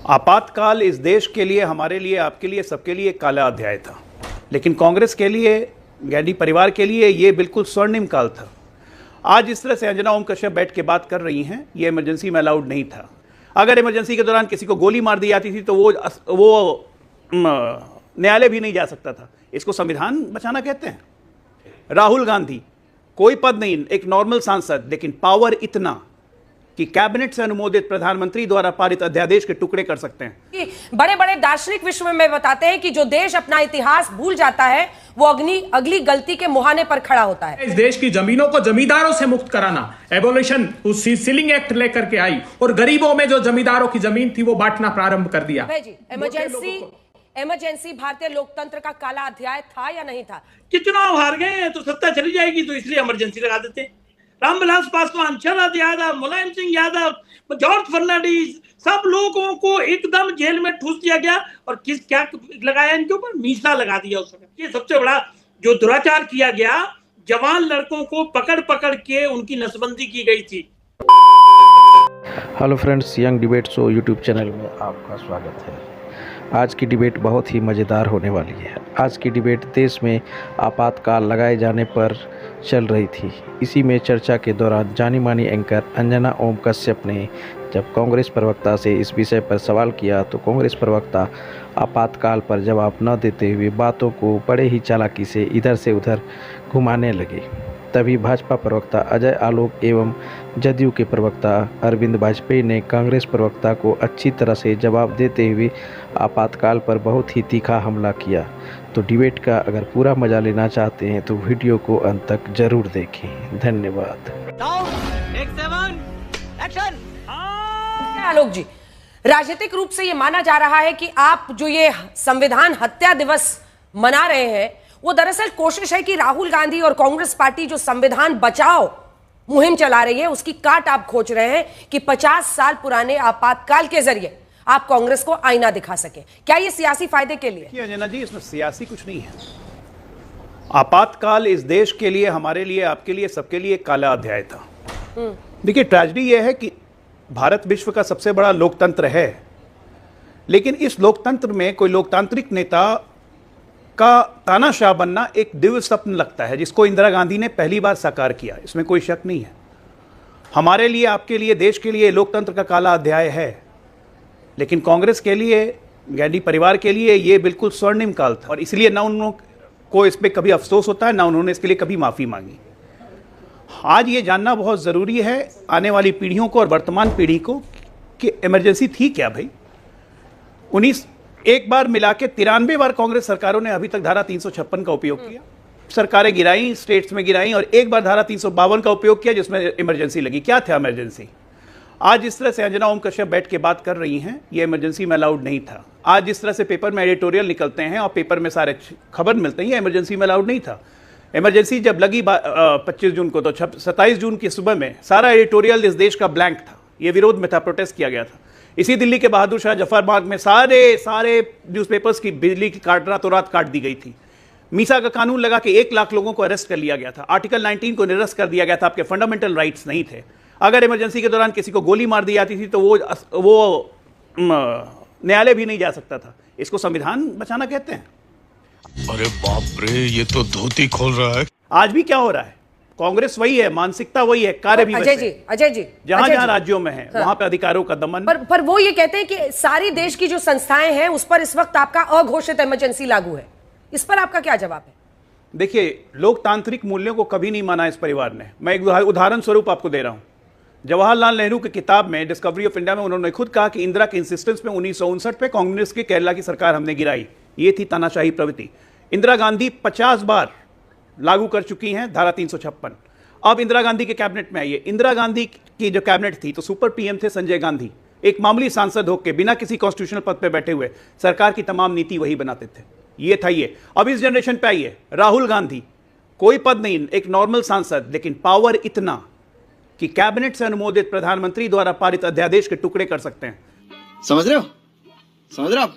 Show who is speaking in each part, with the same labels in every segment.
Speaker 1: आपातकाल इस देश के लिए, हमारे लिए, आपके लिए, सबके लिए एक काला अध्याय था। लेकिन कांग्रेस के लिए, गैडी परिवार के लिए ये बिल्कुल स्वर्णिम काल था। आज इस तरह से अंजना ओम कश्यप बैठ के बात कर रही हैं, ये इमरजेंसी में अलाउड नहीं था। अगर इमरजेंसी के दौरान किसी को गोली मार दी जाती थी तो वो न्यायालय भी नहीं जा सकता था। इसको संविधान बचाना कहते हैं। राहुल गांधी कोई पद नहीं, एक नॉर्मल सांसद, लेकिन पावर इतना कि कैबिनेट से अनुमोदित प्रधानमंत्री द्वारा पारित अध्यादेश के टुकड़े कर सकते हैं।
Speaker 2: कि बड़े बड़े दार्शनिक विश्व में बताते हैं कि जो देश अपना इतिहास भूल जाता है वो अगली गलती के मुहाने पर खड़ा होता है।
Speaker 3: इस देश की जमीनों को जमींदारों से मुक्त कराना, एबोलिशन सीलिंग एक्ट लेकर के आई और गरीबों में जो जमींदारों की जमीन थी वो बांटना प्रारंभ कर दिया।
Speaker 2: इमरजेंसी भारतीय लोकतंत्र का काला अध्याय था या नहीं था?
Speaker 4: कि चुनाव हार गए हैं तो सत्ता चली जाएगी तो इसलिए इमरजेंसी लगा देते हैं। रामविलास पासवान, शरद यादव, मुलायम सिंह यादव, जॉर्ज फर्नांडिस, सब लोगों को एकदम जेल में ठूस दिया गया। और क्या लगाया इनके ऊपर? मीसा लगा दिया उस वक्त। ये सबसे बड़ा जो दुराचार किया गया, जवान लड़कों को पकड़ पकड़ के उनकी नसबंदी की गई थी।
Speaker 5: Hello friends, young debate show YouTube channel में आपका स्वागत है। आज की डिबेट बहुत ही मज़ेदार होने वाली है। आज की डिबेट देश में आपातकाल लगाए जाने पर चल रही थी। इसी में चर्चा के दौरान जानी मानी एंकर अंजना ओम कश्यप ने जब कांग्रेस प्रवक्ता से इस विषय पर सवाल किया तो कांग्रेस प्रवक्ता आपातकाल पर जवाब न देते हुए बातों को बड़े ही चालाकी से इधर से उधर घुमाने लगे। तभी भाजपा प्रवक्ता अजय आलोक एवं जदयू के प्रवक्ता अरविंद वाजपेयी ने कांग्रेस प्रवक्ता को अच्छी तरह से जवाब देते हुए आपातकाल पर बहुत ही तीखा हमला किया। तो डिबेट का अगर पूरा मजा लेना चाहते हैं तो वीडियो को अंत तक जरूर देखें। धन्यवाद।
Speaker 2: आलोक जी, राजनीतिक रूप से ये माना जा रहा है कि आप जो ये संविधान हत्या दिवस मना रहे हैं वो दरअसल कोशिश है कि राहुल गांधी और कांग्रेस पार्टी जो संविधान बचाओ मुहिम चला रही है उसकी काट आप खोज रहे हैं कि 50 साल पुराने आपातकाल के जरिए आप कांग्रेस को आईना दिखा सके। क्या ये सियासी फायदे के लिए?
Speaker 1: अंजना जी, इसमें सियासी कुछ नहीं है। आपातकाल इस देश के लिए, हमारे लिए, आपके लिए, सबके लिए एक काला अध्याय था। देखिए, ट्रेजेडी यह है कि भारत विश्व का सबसे बड़ा लोकतंत्र है, लेकिन इस लोकतंत्र में कोई लोकतांत्रिक नेता का तानाशाह बनना एक दिव्य स्वप्न लगता है, जिसको इंदिरा गांधी ने पहली बार साकार किया। इसमें कोई शक नहीं है। हमारे लिए, आपके लिए, देश के लिए लोकतंत्र का काला अध्याय है। लेकिन कांग्रेस के लिए, गैडी परिवार के लिए ये बिल्कुल स्वर्णिम काल था। और इसलिए ना उन को इस पर कभी अफसोस होता है, ना उन्होंने इसके लिए कभी माफ़ी मांगी। आज ये जानना बहुत ज़रूरी है आने वाली पीढ़ियों को और वर्तमान पीढ़ी को कि इमरजेंसी थी क्या भाई। 19 एक बार मिला के 93 बार कांग्रेस सरकारों ने अभी तक धारा 356 का उपयोग किया। सरकारें गिराई, स्टेट्स में गिराई, और एक बार धारा 352 का उपयोग किया जिसमें इमरजेंसी लगी। क्या था इमरजेंसी? आज इस तरह से अंजना ओम कश्यप बैठ के बात कर रही हैं, ये इमरजेंसी में अलाउड नहीं था। आज जिस तरह से पेपर में एडिटोरियल निकलते हैं और पेपर में सारे खबर मिलते हैं, ये इमरजेंसी में अलाउड नहीं था। इमरजेंसी जब लगी 25 जून को, तो 27 जून की सुबह में सारा एडिटोरियल इस देश का ब्लैंक था। ये विरोध में था, प्रोटेस्ट किया गया था। इसी दिल्ली के बहादुर शाह जफर बाग में सारे न्यूज़पेपर्स की बिजली की रातों रात काट दी गई थी। मीसा का कानून लगा के 1 लाख लोगों को अरेस्ट कर लिया गया था। आर्टिकल 19 को निरस्त कर दिया गया था। आपके फंडामेंटल राइट्स नहीं थे। अगर इमरजेंसी के दौरान किसी को गोली मार दी जाती थी तो वो न्यायालय भी नहीं जा सकता था। इसको संविधान बचाना कहते हैं।
Speaker 6: अरे बाप रे, ये तो धोती खोल रहा है।
Speaker 1: आज भी क्या हो रहा है? कांग्रेस वही है, मानसिकता वही है, कार्य भी
Speaker 2: अजय जी
Speaker 1: जहां राज्यों में है वहां पे अधिकारों का दमन।
Speaker 2: पर वो ये कहते हैं कि सारी देश की जो संस्थाएं हैं उस पर इस वक्त आपका अघोषित इमरजेंसी लागू है। इस पर आपका क्या जवाब है?
Speaker 1: देखिए, लोकतांत्रिक मूल्यों को कभी नहीं माना इस परिवार ने। मैं एक उदाहरण स्वरूप आपको दे रहा हूं। जवाहरलाल नेहरू की किताब में डिस्कवरी ऑफ इंडिया में उन्होंने खुद कहा कि इंदिरा के इंसिस्टेंस में 1959 में कांग्रेस की केरला की सरकार हमने गिराई। ये थी तानाशाही प्रवृत्ति। इंदिरा गांधी 50 बार लागू कर चुकी हैं धारा 356। अब इंदिरा गांधी के कैबिनेट में आइए। इंदिरा गांधी की जो कैबिनेट थी तो सुपर पीएम थे संजय गांधी, एक मामूली सांसद होकर बिना किसी कॉन्स्टिट्यूशनल पद पे बैठे हुए सरकार की तमाम नीति वही बनाते थे। ये था ये। अब इस जनरेशन पे आइए। राहुल गांधी कोई पद नहीं, एक नॉर्मल सांसद, लेकिन पावर इतना कि कैबिनेट से अनुमोदित प्रधानमंत्री द्वारा पारित अध्यादेश के टुकड़े कर सकते हैं।
Speaker 7: समझ रहे हो?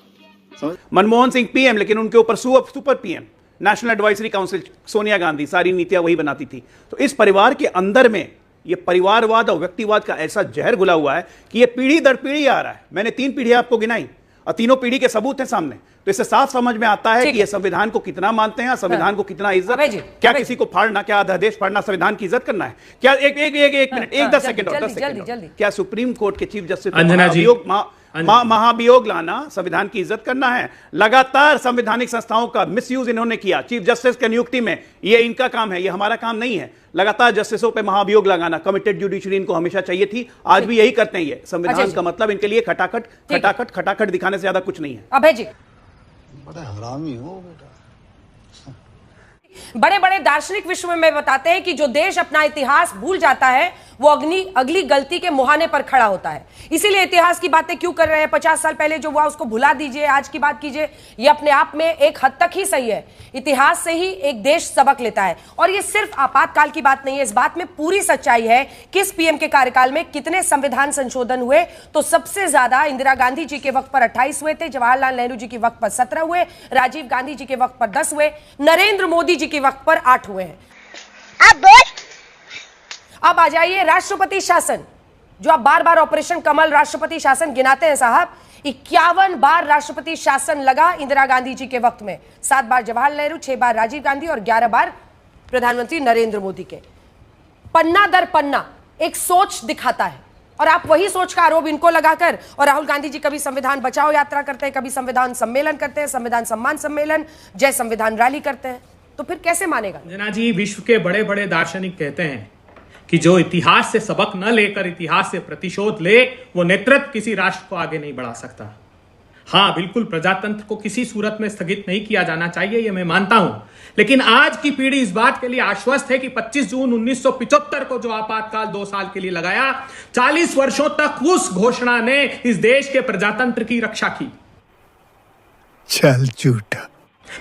Speaker 1: मनमोहन सिंह पीएम, लेकिन उनके ऊपर super PM, national advisory council, Sonia Gandhi, सारी नीतियां वही बनाती थी। तो इस परिवार के अंदर में ये परिवारवाद और व्यक्तिवाद का ऐसा जहर घुला हुआ है कि ये पीढ़ी दर पीढ़ी आ रहा है। मैंने 3 पीढ़ियां आपको गिनाई और तीनों पीढ़ी के सबूत हैं सामने, तो इससे साफ समझ में आता है कि ये संविधान को कितना मानते हैं, संविधान को कितना इज्जत, क्या किसी को फाड़ना, क्या अध्यादेश फाड़ना संविधान की इज्जत करना है क्या? एक मिनट, 10 सेकंड, क्या सुप्रीम कोर्ट के चीफ जस्टिस महाभियोग लाना संविधान की इज्जत करना है? लगातार संवैधानिक संस्थाओं का मिसयूज इन्होंने किया चीफ जस्टिस की नियुक्ति में, ये इनका काम है, ये हमारा काम नहीं है। लगातार जस्टिसों पे महाभियोग लगाना, कमिटेड जुडिशरी इनको हमेशा चाहिए थी, आज भी यही करते हैं। ये संविधान का मतलब इनके लिए खटाखट दिखाने से ज्यादा कुछ नहीं है।
Speaker 2: अभय जी,
Speaker 8: बड़ा हरामी हो बेटा।
Speaker 2: बड़े बड़े दार्शनिक विश्व में बताते हैं कि जो देश अपना इतिहास भूल जाता है वो अगली गलती के मुहाने पर खड़ा होता है। इसीलिए इतिहास की बातें क्यों कर रहे हैं? 50 साल पहले जो हुआ उसको भुला दीजिए, आज की बात कीजिए। ये अपने आप में एक हद तक ही सही है। इतिहास से ही एक देश सबक लेता है। और ये सिर्फ आपातकाल की बात नहीं है, इस बात में पूरी सच्चाई है। किस पीएम के कार्यकाल में कितने संविधान संशोधन हुए? तो सबसे ज्यादा इंदिरा गांधी जी के वक्त पर 28 हुए थे, जवाहरलाल नेहरू जी के वक्त पर 17 हुए, राजीव गांधी जी के वक्त पर 10 हुए, नरेंद्र मोदी जी के वक्त पर 8 हुए हैं। अब आ जाइए राष्ट्रपति शासन, जो आप बार बार ऑपरेशन कमल राष्ट्रपति शासन गिनाते हैं साहब। 51 बार राष्ट्रपति शासन लगा इंदिरा गांधी जी के वक्त में, 7 बार जवाहरलाल नेहरू, 6 बार राजीव गांधी और 11 बार प्रधानमंत्री नरेंद्र मोदी के। पन्ना दर पन्ना एक सोच दिखाता है, और आप वही सोच का आरोप इनको लगाकर, और राहुल गांधी जी कभी संविधान बचाओ यात्रा करते हैं, कभी संविधान सम्मेलन करते हैं, संविधान सम्मान सम्मेलन, जय संविधान रैली करते हैं, तो फिर कैसे मानेगा?
Speaker 3: अंजना जी, विश्व के बड़े बड़े दार्शनिक कहते हैं कि जो इतिहास से सबक न लेकर इतिहास से प्रतिशोध ले, वो नेतृत्व किसी राष्ट्र को आगे नहीं बढ़ा सकता। हाँ, बिल्कुल प्रजातंत्र को किसी सूरत में स्थगित नहीं किया जाना चाहिए, ये मैं मानता हूं, लेकिन आज की पीढ़ी इस बात के लिए आश्वस्त है कि 25 जून 1975 को जो आपातकाल 2 साल के लिए लगाया, 40 वर्षों तक उस घोषणा ने इस देश के प्रजातंत्र की रक्षा की।
Speaker 8: चल झूठा।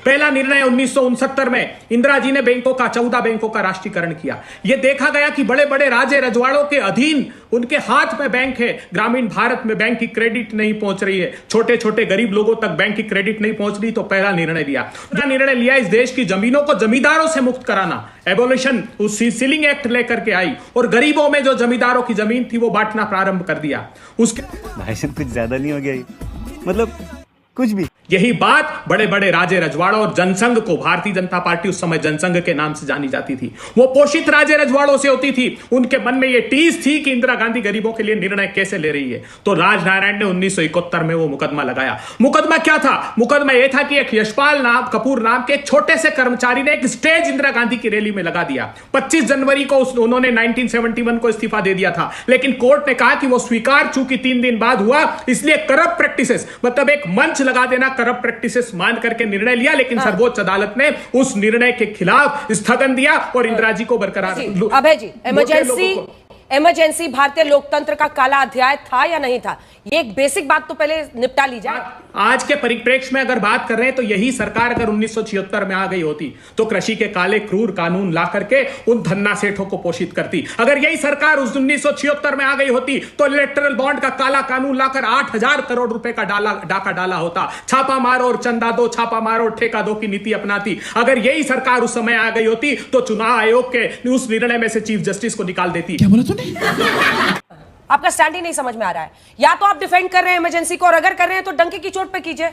Speaker 3: पहला निर्णय 1969 में इंदिरा जी ने 14 बैंकों का राष्ट्रीयकरण किया। यह देखा गया कि बड़े बड़े राजे रजवाड़ों के अधीन उनके हाथ में बैंक है, ग्रामीण भारत में बैंक की क्रेडिट नहीं पहुंच रही है, छोटे छोटे गरीब लोगों तक बैंक की क्रेडिट नहीं पहुंच रही, तो पहला निर्णय लिया इस देश की जमीनों को जमींदारों से मुक्त कराना। एबोलिशन उस सीलिंग एक्ट लेकर के आई और गरीबों में जो जमींदारों की जमीन थी वो बांटना प्रारंभ कर दिया। उसके
Speaker 9: भाई साहब कुछ ज्यादा नहीं हो गया, मतलब कुछ भी।
Speaker 3: यही बात बड़े बड़े राजे रजवाड़ों और जनसंघ को, भारतीय जनता पार्टी उस समय जनसंघ के नाम से जानी जाती थी, वो पोषित राजे रजवाड़ों से होती थी। उनके मन में ये टीस थी कि इंदिरा गांधी गरीबों के लिए निर्णय कैसे ले रही है। तो राजनारायण ने 1971 में वो मुकदमा लगाया। मुकदमा क्या था? मुकदमा यह था कि एक यशपाल कपूर नाम के एक छोटे से कर्मचारी ने एक स्टेज इंदिरा गांधी की रैली में लगा दिया। 25 जनवरी को उन्होंने 1971 को इस्तीफा दे दिया था, लेकिन कोर्ट ने कहा कि वो स्वीकार चूंकि 3 दिन बाद हुआ, इसलिए करप्ट प्रैक्टिसेस, मतलब एक मंच लगा देना, करप्ट प्रैक्टिसेस मान करके निर्णय लिया। लेकिन सर्वोच्च अदालत ने उस निर्णय के खिलाफ स्थगन दिया और इंदिरा जी को बरकरार।
Speaker 2: अभय जी, इमरजेंसी भारतीय लोकतंत्र का काला अध्याय था या नहीं था? ये एक बेसिक बात तो पहले निपटा ली जाए।
Speaker 3: आज के परिप्रेक्ष्य में अगर बात कर रहे हैं तो यही सरकार अगर 1976 में आ गई होती तो कृषि के काले क्रूर कानून ला करके उन धन्ना सेठों को पोषित करती। अगर यही सरकार उस 1976 में आ गई होती तो इलेक्टरल बॉन्ड का काला कानून लाकर 8000 करोड़ रुपए का डाका डाला होता। छापा मारो और चंदा दो, छापा मारो और ठेका दो की नीति अपनाती। अगर यही सरकार उस समय आ गई होती तो चुनाव आयोग के उस निर्णय में से चीफ जस्टिस को निकाल देती।
Speaker 8: क्या बोला तूने?
Speaker 2: आपका स्टैंड ही नहीं समझ में आ रहा है। या तो आप डिफेंड कर रहे हैं इमरजेंसी को, और अगर कर रहे हैं तो डंके की चोट पे कीजिए,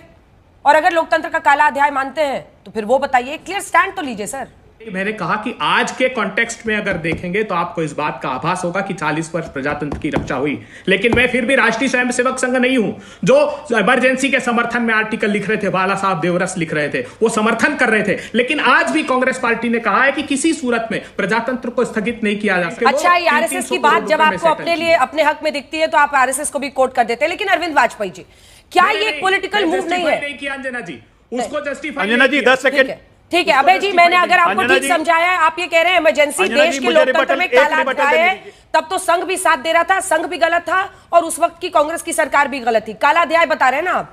Speaker 2: और अगर लोकतंत्र का काला अध्याय मानते हैं तो फिर वो बताइए, क्लियर स्टैंड तो लीजिए सर।
Speaker 3: मैंने कहा कि आज के कॉन्टेक्स्ट में अगर देखेंगे तो आपको इस बात का आभास होगा कि 40 वर्ष प्रजातंत्र की रक्षा हुई, लेकिन मैं फिर भी राष्ट्रीय स्वयंसेवक संघ नहीं हूं जो इमरजेंसी के समर्थन में आर्टिकल लिख रहे थे। बाला साहब देवरस लिख रहे थे, वो समर्थन कर रहे थे। लेकिन आज भी कांग्रेस पार्टी ने कहा है कि किसी सूरत में प्रजातंत्र को स्थगित नहीं किया जा सकता।
Speaker 2: अच्छा, ये आरएसएस की बात जब आपको अपने लिए अपने हक में दिखती है तो आप आरएसएस को भी कोट कर देते हैं, लेकिन अरविंद वाजपेयी जी, क्या ये पॉलिटिकल मूव नहीं है?
Speaker 3: नहीं किया अंजना जी, उसको जस्टिफाई।
Speaker 1: अंजना जी 10 सेकंड।
Speaker 2: ठीक है अभय जी, मैंने अगर आपको ठीक समझाया है, आप ये कह रहे हैं इमरजेंसी देश के लोकतंत्र में काला अध्याय है, तब तो संघ भी साथ दे रहा था, संघ भी गलत था और उस वक्त की कांग्रेस की सरकार भी गलत थी। काला अध्याय बता रहे हैं ना आप?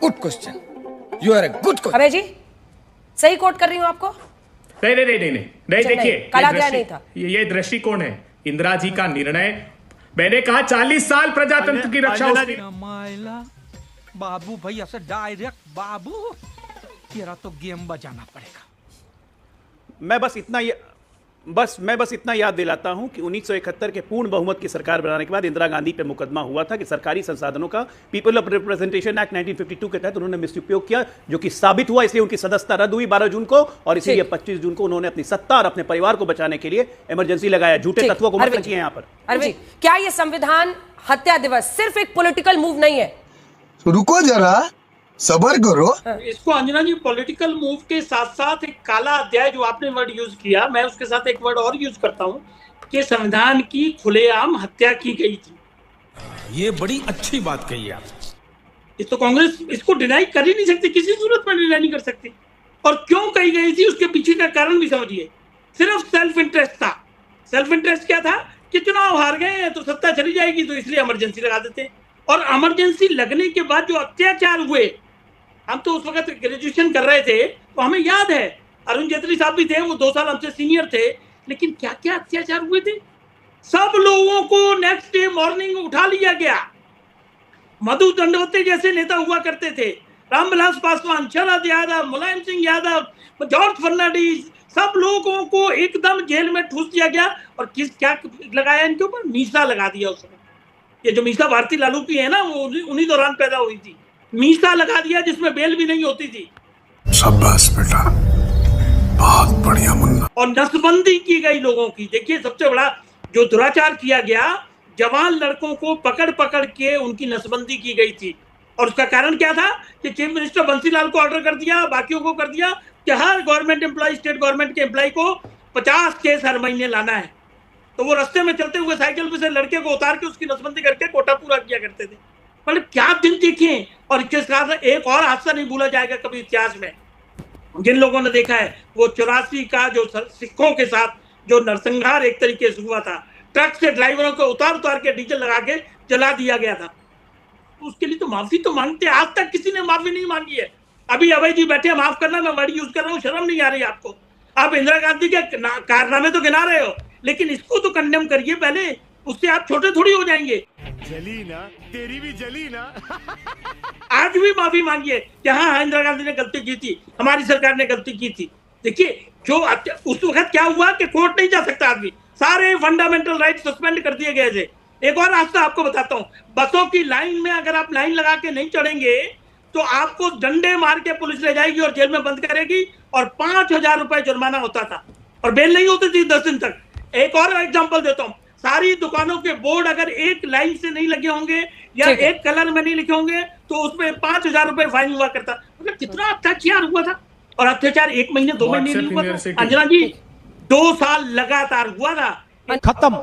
Speaker 8: Good question, you are a good question.
Speaker 2: Abhay ji सही कोट कर रही हूं आपको?
Speaker 3: नहीं, देखिए
Speaker 2: काला अध्याय नहीं था।
Speaker 3: ये दृष्टिकोण है इंदिरा जी का निर्णय। मैंने कहा 40 साल प्रजातंत्र की रक्षा।
Speaker 10: बाबू भैया से डायरेक्ट बाबू तेरा तो गेम बजाना पड़ेगा।
Speaker 1: मैं बस इतना ये बस मैं इतना याद दिलाता हूं कि 1971 के पूर्ण बहुमत की सरकार बनाने के बाद इंदिरा गांधी पे मुकदमा हुआ था कि सरकारी संसाधनों का पीपल ऑफ रिप्रेजेंटेशन एक्ट 1952 के तहत उन्होंने मिसउपयोग किया, जो कि साबित हुआ। इसलिए उनकी सदस्यता रद्द हुई 12 जून को, और इसीलिए 25 जून को उन्होंने अपनी सत्ता और अपने परिवार को बचाने के लिए इमरजेंसी लगाया। झूठे तत्वों को मत रखिए यहां पर।
Speaker 2: अरविंद, क्या ये संविधान हत्या दिवस सिर्फ एक पॉलिटिकल मूव नहीं है?
Speaker 8: रुको जरा, सबर करो।
Speaker 4: इसको अंजना जी पॉलिटिकल मूव के साथ साथ एक काला अध्याय, जो आपने वर्ड यूज किया, मैं उसके साथ एक वर्ड और यूज करता हूं कि संविधान की खुलेआम हत्या की गई थी।
Speaker 8: ये बड़ी अच्छी बात कही आप।
Speaker 4: ये तो कांग्रेस इसको डिनाई कर ही नहीं सकती, किसी सूरत में डिनाई नहीं कर सकती। और क्यों कही गई थी उसके पीछे का कारण भी समझिए। सिर्फ सेल्फ इंटरेस्ट था। सेल्फ इंटरेस्ट क्या था कि चुनाव हार गए हैं तो सत्ता चली जाएगी, तो इसलिए इमरजेंसी लगा देते हैं। और इमरजेंसी लगने के बाद जो अत्याचार हुए, हम तो उस वक्त ग्रेजुएशन कर रहे थे, तो हमें याद है, अरुण जेटली साहब भी थे, वो 2 साल हमसे सीनियर थे, लेकिन क्या क्या अत्याचार हुए थे। सब लोगों को नेक्स्ट डे मॉर्निंग उठा लिया गया। मधु दंडवते जैसे नेता हुआ करते थे, रामविलास पासवान, शरद यादव, मुलायम सिंह यादव, जॉर्ज फर्नांडिस, सब लोगों को एकदम जेल में ठूस दिया गया। और क्या लगाया इनके ऊपर? मीसा लगा दिया। उस समय ये जो मीसा भारती लालू की है ना, वो उन्हीं दौरान पैदा हुई थी। मीसा लगा दिया जिसमें बेल भी नहीं होती थी।
Speaker 8: शाबाश बेटा, बहुत बढ़िया मुन्ना।
Speaker 4: और नसबंदी की गई लोगों की। देखिए सबसे बड़ा जो दुराचार किया गया, जवान लड़कों को पकड़ पकड़ के उनकी नसबंदी की गई थी। और उसका कारण क्या था कि चीफ मिनिस्टर बंसीलाल को ऑर्डर कर दिया, बाकियों को कर दिया कि हर गवर्नमेंट एम्प्लॉय, स्टेट गवर्नमेंट के एम्प्लॉय को 50 केस हर महीने लाना है। तो वो रास्ते में चलते हुए साइकिल पे से लड़के को उतार के उसकी नसबंदी करके कोटा पूरा किया करते थे। मतलब क्या दिन देखे। और इसके साथ एक और हादसा नहीं भूला जाएगा कभी इतिहास में, जिन लोगों ने देखा है, वो 84 का जो सिखों के साथ जो नरसंहार एक तरीके से हुआ था, ट्रक से ड्राइवरों को उतार उतार के डीजल लगा के जला दिया गया था। तो उसके लिए तो माफी तो मांगते, आज तक किसी ने माफी नहीं मांगी है। अभी अभय जी बैठे, माफ करना मैं वर्ड यूज कर रहा हूँ, शर्म नहीं आ रही आपको? आप इंदिरा गांधी के कारनामे तो गिना रहे हो, लेकिन इसको तो कंडेम करिए पहले, उससे आप छोटे थोड़ी हो जाएंगे।
Speaker 8: जली ना, तेरी भी जली ना।
Speaker 4: आज भी माफी मांगिए कि हाँ, इंदिरा गांधी ने गलती की थी, हमारी सरकार ने गलती की थी। देखिए जो उस वक्त क्या हुआ कि कोर्ट नहीं जा सकता आदमी, सारे फंडामेंटल राइट सस्पेंड कर दिए गए थे। एक और रास्ता आपको बताता हूँ, बसों की लाइन में अगर आप लाइन लगा के नहीं चढ़ेंगे तो आपको डंडे मार के पुलिस ले जाएगी और जेल में बंद करेगी, और 5000 रुपए जुर्माना होता था, और बेल नहीं होती थी 10 दिन तक। एक और एग्जांपल देता हूँ, सारी दुकानों के बोर्ड अगर एक लाइन से नहीं लगे होंगे या एक कलर में नहीं लिखे होंगे तो उसमें 5000 रुपए फाइन हुआ करता। मतलब कितना अत्याचार हुआ था। और अत्याचार 1 महीने 2 महीने नहीं हुआ था अंजना जी, 2 साल लगातार हुआ था।
Speaker 1: खत्म।